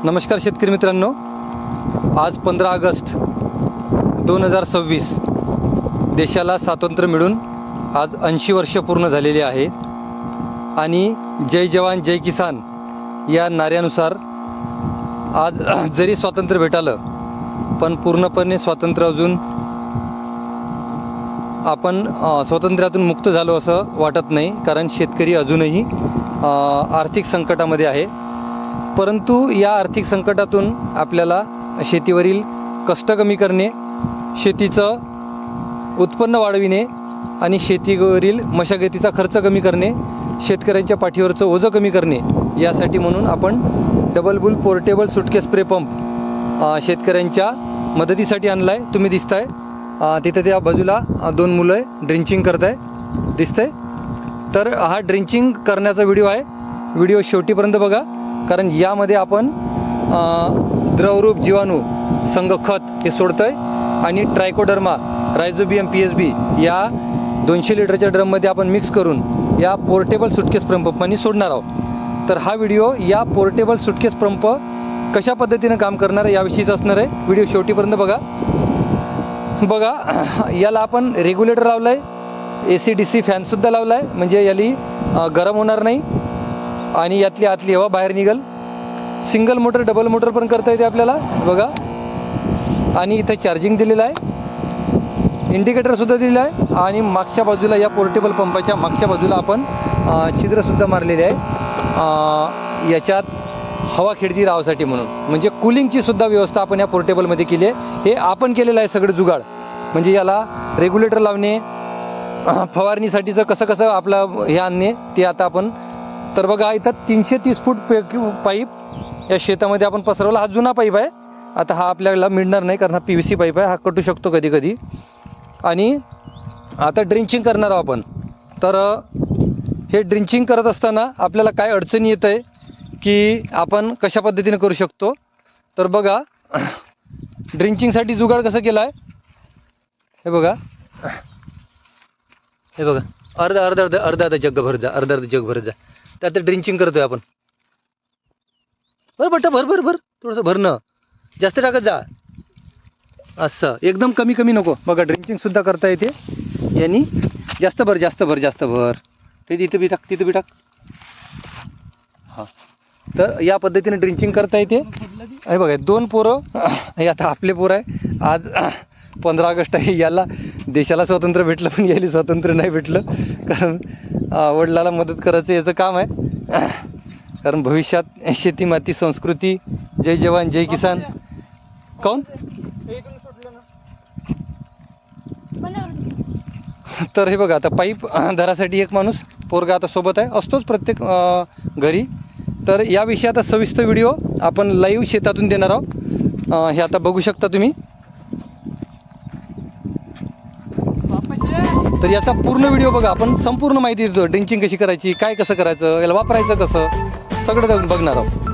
नमस्कार शेतकरी मित्रांनो, आज 15 ऑगस्ट 2026 देशाला स्वातंत्र्य मिळून आज 80 वर्ष पूर्ण झालेली आहे आणि जय जवान जय किसान या नाऱ्यानुसार आज जरी स्वातंत्र्य भेटालं पण पूर्णपणे स्वातंत्र्य अजून आपण स्वातंत्र्यातून मुक्त झालो असं वाटत नाही, कारण शेतकरी अजूनही आर्थिक संकटामध्ये आहे। परंतु या आर्थिक संकटातून आपल्याला शेतीवरील कष्ट कमी करणे, शेतीचं उत्पन्न वाढविणे आणि शेतीवरील मशागतीचा खर्च कमी करणे, शेतकऱ्यांच्या पाठीवरचं ओझं कमी करणे, यासाठी म्हणून आपण double boule portable suitcase spray pump शेतकऱ्यांच्या मदतीसाठी आणला आहे। तुम्ही दिसताय तिथे त्या बाजूला 2 मुलं ड्रिंचिंग करत आहे, दिसतंय। तर हा ड्रिंचिंग करण्याचा व्हिडिओ आहे, व्हिडिओ शेवटीपर्यंत बघा, कारण यामध्ये आपण द्रवरूप जीवाणू संघ खत हे सोडतोय आणि ट्रायकोडर्मा रायझोबियम PSB या 200 लिटरच्या ड्रममध्ये आपण मिक्स करून या पोर्टेबल सुटकेस पंपाने सोडणार आहोत। तर हा व्हिडिओ या पोर्टेबल सुटकेस पंप कशा पद्धतीने काम करणार आहे याविषयीच असणार आहे, व्हिडिओ शेवटीपर्यंत बघा। याला आपण रेग्युलेटर लावलं आहे, AC/DC फॅनसुद्धा लावला आहे, म्हणजे याला गरम होणार नाही आणि यातली आतली हवा बाहेर निघेल। सिंगल मोटर डबल मोटर पण करता येते आपल्याला बघा। आणि इथं चार्जिंग दिलेलं आहे, इंडिकेटरसुद्धा दिलेलं आहे आणि मागच्या बाजूला या पोर्टेबल पंपाच्या मागच्या बाजूला आपण छिद्रसुद्धा मारलेले आहे याच्यात हवा खेळती राहासाठी म्हणून, म्हणजे कूलिंगची सुद्धा व्यवस्था आपण या पोर्टेबलमध्ये केली आहे। हे आपण केलेलं आहे सगळं जुगाड, म्हणजे याला रेग्युलेटर लावणे, फवारणीसाठीचं कसं आपलं हे आणणे ते आता आपण। तर बघा इथं 330 फूट पाईप या शेतामध्ये आपण पसरवला। हा जुना पाईप आहे, आता हा आपल्याला मिळणार नाही कारण हा PVC पाईप आहे, हा कटू शकतो कधी कधी। आणि आता ड्रिंचिंग करणार आहोत आपण। तर हे ड्रिंचिंग करत असताना आपल्याला काय अडचणी येत आहे की आपण कशा पद्धतीने करू शकतो। तर बघा ड्रिंचिंगसाठी जुगाड कसं केला आहे, हे बघा, हे बघा, अर्धा जग भर जा, अर्धा जग भर जा, त्यात ड्रिंचिंग करतोय आपण। बरं भर थोडंसं भरणं, जास्त टाकत जा, असं एकदम कमी नको। बघा ड्रिंचिंग सुद्धा करता येते यांनी, जास्त भर तिथं बी टाक। हां, तर या पद्धतीने ड्रिंचिंग करता येते। हे बघा 2 पोरं, हे आता आपले पोरं आहे। आज 15 ऑगस्ट आहे, याला देशाला स्वातंत्र्य भेटलं पण याला स्वातंत्र्य नाही भेटलं, कारण वडिलाला मदत करायचं याचं काम आहे। कारण भविष्यात शेती माती संस्कृती, जय जवान जय किसान। कोण तर हे बघा आता पाईप धरासाठी एक माणूस पोरगा आता सोबत आहे, असतोच प्रत्येक घरी। तर याविषयी आता सविस्तर व्हिडिओ आपण लाईव्ह शेतातून देणार आहोत, हे आता बघू शकता तुम्ही। तर याचा पूर्ण व्हिडिओ बघा, आपण संपूर्ण माहिती देतो, ड्रिंचिंग कशी करायची, काय कसं करायचं, याला वापरायचं कसं, सगळं बघणार आहोत।